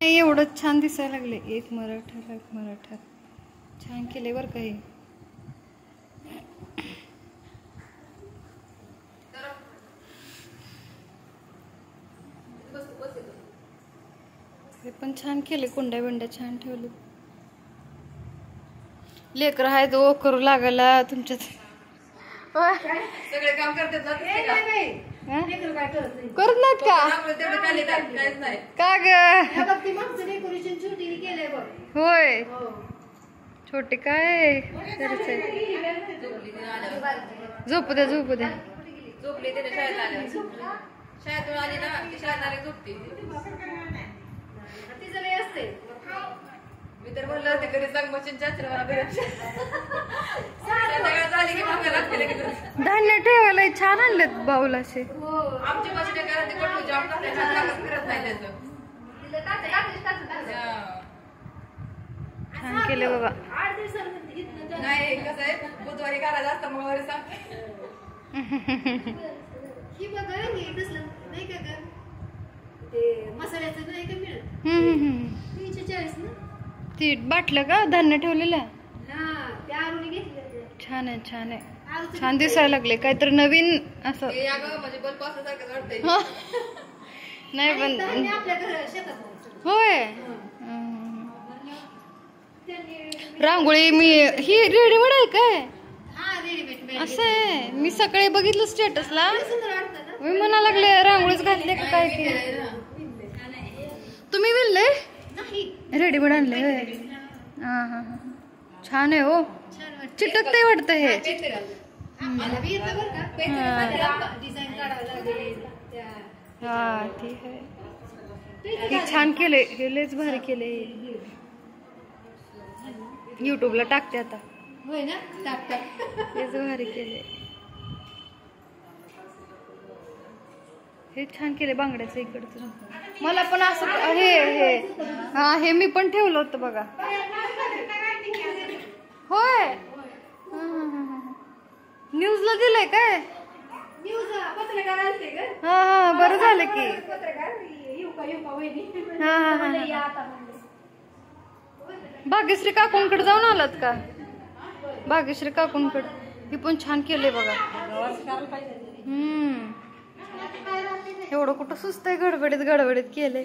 एवढं छान दिसायला लागले. एक मराठा छान केले बरं का हे पण छान केले. कुंड्या बिंड्या छान ठेवले. लेकर आहे तो करू लागला तुमच्यात सगळे काम करतात करत नाहीत का का ग होय छोटे काय झोपू द्या झोपली त्याने शाळेत आल्या शाळेतून आली ना ती शाळेत आली झोपती मी तर म्हणलं होते घरी सांग मशीन चाचर मला धान्य ठेवायला छान आणलेत बाऊल असे. आमची मशीन कारण ते कटू जाम फिरत नाही छान केले बाबा. नाही कसं आहे बुधवारी करायचं असतं मंगळवारी सांगते ती बाटलं का धान्य ठेवलेलं छान आहे छान आहे. छान दिसायला लागले. काहीतरी नवीन असं नाही पण होय. रांगोळी मी ही रेडीमेड आहे काय असं आहे. मी सकाळी बघितलं स्टेटसला मी म्हणा लागले रांगोळीच घातले का काय की तुम्ही विणले रेडीमेड आणले होय. हा हा छान आहे हो. चिटकतंय वाटतं हे. हा ठीक आहे. हे छान केले. हे लयच भारी केले. युट्यूबला टाकते आता. होय ना टाक हेच भारी केले. हे छान केले बांगड्याचं इकडचं. मला पण असं हे हे हा हे मी पण ठेवलं होतं बघा. होय न्यूजला दिलंय काय हा हा बरं झालं की हा हा भाग्यश्री काकूंकडे जाऊन आलात का. भाग्यश्री काकूंकडे हे पण छान केलंय बघा. एवढं कुठं सुस्त आहे. गडबडीत केलंय.